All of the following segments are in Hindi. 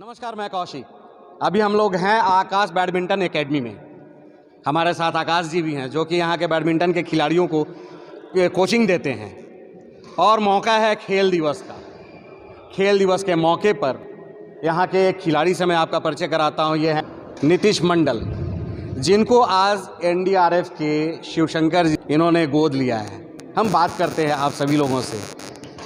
नमस्कार, मैं कौशिक। अभी हम लोग हैं आकाश बैडमिंटन एकेडमी में। हमारे साथ आकाश जी भी हैं जो कि यहाँ के बैडमिंटन के खिलाड़ियों को कोचिंग देते हैं और मौका है खेल दिवस का। खेल दिवस के मौके पर यहाँ के एक खिलाड़ी से मैं आपका परिचय कराता हूँ। ये है नीतीश मंडल, जिनको आज एनडीआरएफ के शिवशंकर जी इन्होंने गोद लिया है। हम बात करते हैं आप सभी लोगों से,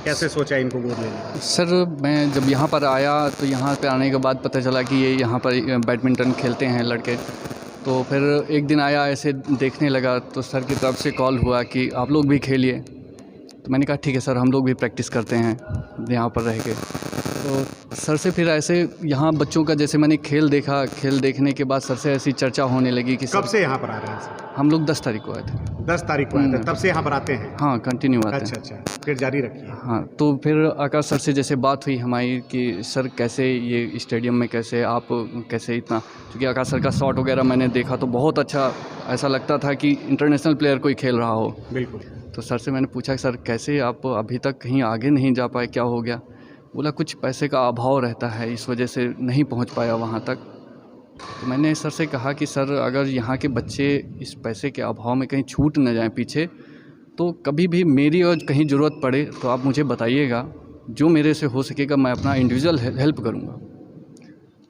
कैसे सोचा इनको गोद लेना? सर, मैं जब यहाँ पर आया तो यहाँ पे आने के बाद पता चला कि ये यहाँ पर बैडमिंटन खेलते हैं लड़के। तो फिर एक दिन आया, ऐसे देखने लगा तो सर की तरफ से कॉल हुआ कि आप लोग भी खेलिए। तो मैंने कहा ठीक है सर, हम लोग भी प्रैक्टिस करते हैं यहाँ पर रह के। तो सर से फिर ऐसे यहाँ बच्चों का जैसे मैंने खेल देखा, खेल देखने के बाद सर से ऐसी चर्चा होने लगी कि कब से यहाँ पर आ रहे हैं सर? हम लोग 10 तारीख को आए थे। 10 तारीख को आए थे, तब से यहाँ पर आते हैं? हाँ, कंटिन्यू आते हैं। अच्छा, फिर जारी रखिए। हाँ, तो फिर आकाश सर से जैसे बात हुई हमारी कि सर कैसे ये स्टेडियम में कैसे आप कैसे इतना, क्योंकि आकाश सर का शॉट वगैरह मैंने देखा तो बहुत अच्छा, ऐसा लगता था कि इंटरनेशनल प्लेयर कोई खेल रहा हो। बिल्कुल। तो सर से मैंने पूछा सर कैसे आप अभी तक कहीं आगे नहीं जा पाए, क्या हो गया? बोला कुछ पैसे का अभाव रहता है, इस वजह से नहीं पहुंच पाया वहां तक। तो मैंने सर से कहा कि सर अगर यहाँ के बच्चे इस पैसे के अभाव में कहीं छूट न जाएं पीछे, तो कभी भी मेरी और कहीं ज़रूरत पड़े तो आप मुझे बताइएगा, जो मेरे से हो सकेगा मैं अपना इंडिविजुअल हेल्प करूँगा।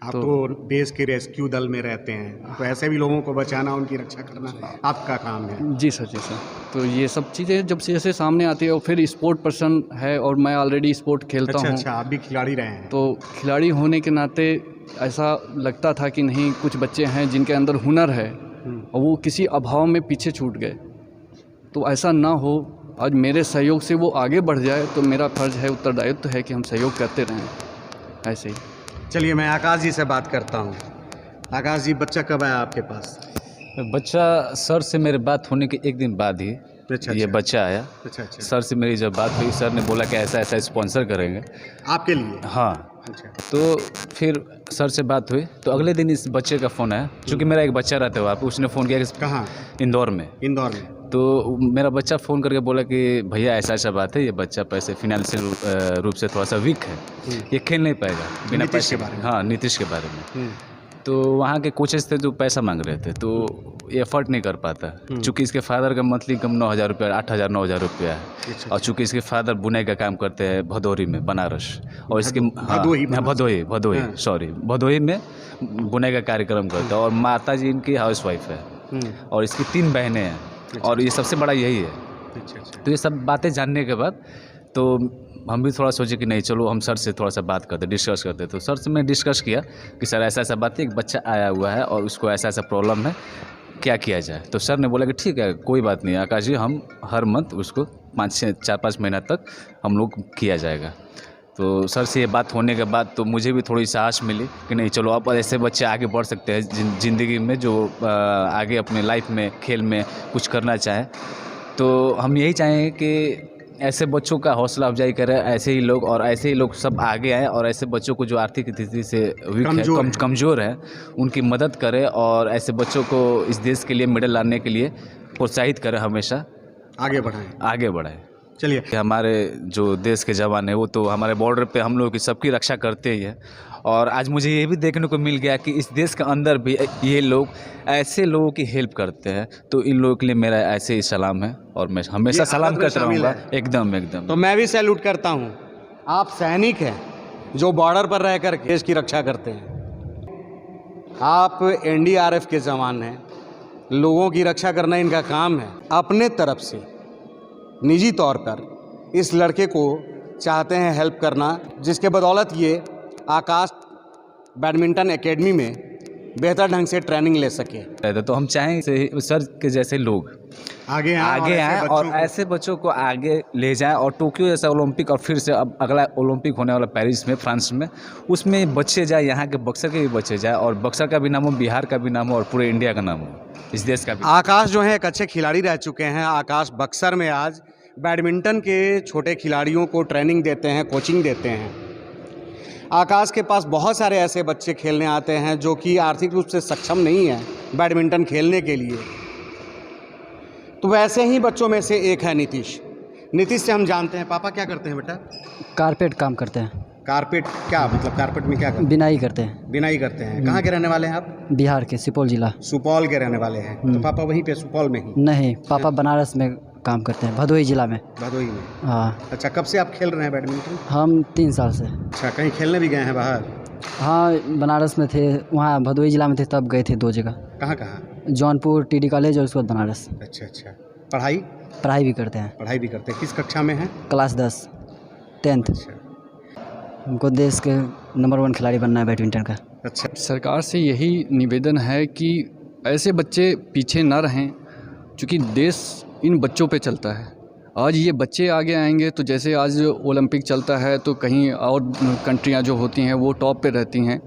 आप तो देश के रेस्क्यू दल में रहते हैं, तो ऐसे भी लोगों को बचाना, उनकी रक्षा करना आपका काम है। जी सर, जी सर। तो ये सब चीज़ें जब से ऐसे सामने आती है, और फिर स्पोर्ट पर्सन है और मैं ऑलरेडी स्पोर्ट खेलता हूँ। अच्छा, आप भी खिलाड़ी रहे हैं? तो खिलाड़ी होने के नाते ऐसा लगता था कि नहीं, कुछ बच्चे हैं जिनके अंदर हुनर है और वो किसी अभाव में पीछे छूट गए। तो ऐसा ना हो, आज मेरे सहयोग से वो आगे बढ़ जाए, तो मेरा फर्ज है, उत्तरदायित्व है कि हम सहयोग करते रहें ऐसे ही। चलिए, मैं आकाश जी से बात करता हूँ। आकाश जी, बच्चा कब आया आपके पास? बच्चा सर से मेरे बात होने के एक दिन बाद ही ये बच्चा आया। अच्छा। सर से मेरी जब बात हुई, सर ने बोला कि ऐसा ऐसा स्पॉन्सर करेंगे आपके लिए। हाँ। अच्छा। तो फिर सर से बात हुई तो अगले दिन इस बच्चे का फ़ोन आया, क्योंकि मेरा एक बच्चा रहता है वहाँ पे। उसने फ़ोन किया कि कहाँ? इंदौर में। तो मेरा बच्चा फ़ोन करके बोला कि भैया ऐसा ऐसा बात है, ये बच्चा पैसे फिनेंशियल रूप से थोड़ा सा वीक है, ये खेल नहीं पाएगा बिना पैसे के बारे में। हाँ, नीतीश के बारे में। तो वहाँ के कोचेस थे जो पैसा मांग रहे थे, तो ये एफर्ट नहीं कर पाता, चूँकि इसके फादर का मंथली इनकम 9,000 रुपया, 8,000 9,000 रुपया है। और चूँकि इसके फादर बुनाई का काम करते हैं भदोही में, बनारस। और इसके भदोही में बुनाई का कार्यक्रम करते हैं। और माता जी इनकी हाउस वाइफ है और इसकी 3 बहनें हैं, और ये सबसे बड़ा यही है। तो ये सब बातें जानने के बाद तो हम भी थोड़ा सोचे कि नहीं, चलो हम सर से थोड़ा सा बात करते, डिस्कस करते। तो सर से मैं डिस्कस किया कि सर ऐसा ऐसा बात है, एक बच्चा आया हुआ है और उसको ऐसा ऐसा प्रॉब्लम है, क्या किया जाए? तो सर ने बोला कि ठीक है, कोई बात नहीं आकाश जी, हम हर मंथ उसको 4-5 महीना तक हम लोग किया जाएगा। तो सर से ये बात होने के बाद तो मुझे भी थोड़ी साहस मिली कि नहीं, चलो अब ऐसे बच्चे आगे बढ़ सकते हैं ज़िंदगी में, जो आगे अपने लाइफ में खेल में कुछ करना चाहें। तो हम यही चाहें कि ऐसे बच्चों का हौसला अफजाई करें, ऐसे ही लोग, और ऐसे ही लोग सब आगे आएँ, और ऐसे बच्चों को जो आर्थिक स्थिति से वीक है, कमज़ोर है, उनकी मदद करें, और ऐसे बच्चों को इस देश के लिए मेडल लाने के लिए प्रोत्साहित करें, हमेशा आगे बढ़ाएं। चलिए, हमारे जो देश के जवान हैं वो तो हमारे बॉर्डर पे हम लोगों की सबकी रक्षा करते ही है। और आज मुझे ये भी देखने को मिल गया कि इस देश के अंदर भी ये लोग ऐसे लोगों की हेल्प करते हैं। तो इन लोगों के लिए मेरा ऐसे ही सलाम है, और मैं हमेशा सलाम करता रहूँगा। एकदम। तो मैं भी सैल्यूट करता हूँ। आप सैनिक हैं जो बॉर्डर पर रहकर देश की रक्षा करते हैं। आप एनडीआरएफ के जवान हैं, लोगों की रक्षा करना इनका काम है। अपने तरफ से निजी तौर पर इस लड़के को चाहते हैं हेल्प करना, जिसके बदौलत ये आकाश बैडमिंटन एकेडमी में बेहतर ढंग से ट्रेनिंग ले सके। तो हम चाहें सर के जैसे लोग आगे आएँ और ऐसे बच्चों को आगे ले जाएं, और टोक्यो जैसा ओलंपिक, और फिर से अब अगला ओलंपिक होने वाला पेरिस में, फ्रांस में, उसमें बच्चे जाए, यहाँ के बक्सर के भी बच्चे जाए, और बक्सर का भी नाम हो, बिहार का भी नाम हो, और पूरे इंडिया का नाम हो, इस देश का भी। आकाश जो है एक अच्छे खिलाड़ी रह चुके हैं। आकाश बक्सर में आज बैडमिंटन के छोटे खिलाड़ियों को ट्रेनिंग देते हैं, कोचिंग देते हैं। आकाश के पास बहुत सारे ऐसे बच्चे खेलने आते हैं जो कि आर्थिक रूप से सक्षम नहीं हैं बैडमिंटन खेलने के लिए। तो वैसे ही बच्चों में से एक है नीतीश। नीतीश से हम जानते हैं, पापा क्या करते हैं बेटा? कारपेट काम करते हैं। कारपेट क्या मतलब कारपेट में क्या करते बिनाई करते हैं। हैं? बिनाई करते हैं। कहाँ के रहने वाले हैं आप? बिहार के सुपौल जिला। सुपौल के रहने वाले हैं। तो पापा वहीं पे सुपौल में ही? नहीं, पापा बनारस में काम करते हैं, भदोही जिला में। भदोही में। हाँ, अच्छा, कब से आप खेल रहे हैं बैडमिंटन? हम 3 साल से। अच्छा, कहीं खेलने भी गए हैं बाहर? हाँ, बनारस में थे, वहाँ भदोही जिला में थे, तब गए थे 2 जगह। कहाँ कहाँ? जौनपुर TD कॉलेज और उसके बाद बनारस। अच्छा अच्छा। पढ़ाई? पढ़ाई भी करते हैं। पढ़ाई भी करते हैं। किस कक्षा में हैं? Class 10 10th। अच्छा हमको देश के नंबर 1 खिलाड़ी बनना है बैडमिंटन का। अच्छा। सरकार से यही निवेदन है कि ऐसे बच्चे पीछे न रहें, क्योंकि देश इन बच्चों पे चलता है। आज ये बच्चे आगे आएंगे तो जैसे आज ओलंपिक चलता है तो कहीं और कंट्रियां जो होती हैं वो टॉप पे रहती हैं।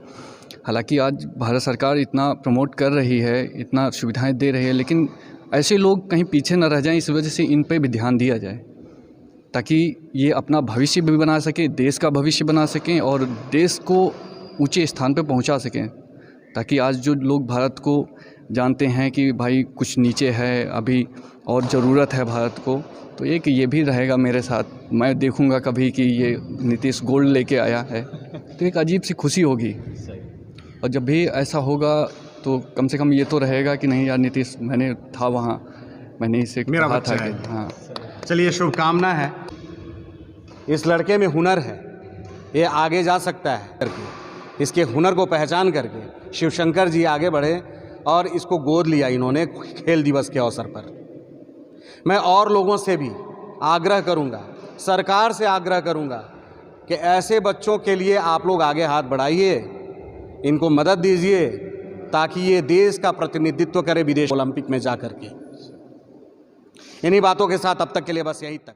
हालांकि आज भारत सरकार इतना प्रमोट कर रही है, इतना सुविधाएं दे रही है, लेकिन ऐसे लोग कहीं पीछे न रह जाएं, इस वजह से इन पे भी ध्यान दिया जाए ताकि ये अपना भविष्य भी बना सकें, देश का भविष्य बना सकें और देश को ऊंचे स्थान पे पहुंचा सकें। ताकि आज जो लोग भारत को जानते हैं कि भाई कुछ नीचे है अभी और ज़रूरत है भारत को, तो एक ये भी रहेगा मेरे साथ। मैं देखूंगा कभी कि ये नीतीश गोल्ड लेके आया है तो एक अजीब सी खुशी होगी। और जब भी ऐसा होगा तो कम से कम ये तो रहेगा कि नहीं यार नीतीश, मैंने था वहाँ, मैंने इसे मेरा कहा बच्चा था है। कि हाँ। चलिए, शुभकामना है। इस लड़के में हुनर है, ये आगे जा सकता है करके, इसके हुनर को पहचान करके शिवशंकर जी आगे बढ़े और इसको गोद लिया इन्होंने खेल दिवस के अवसर पर। मैं और लोगों से भी आग्रह करूंगा, सरकार से आग्रह करूंगा कि ऐसे बच्चों के लिए आप लोग आगे हाथ बढ़ाइए, इनको मदद दीजिए ताकि ये देश का प्रतिनिधित्व करे विदेश ओलंपिक में जा कर के। इन्हीं बातों के साथ अब तक के लिए बस यहीं तक।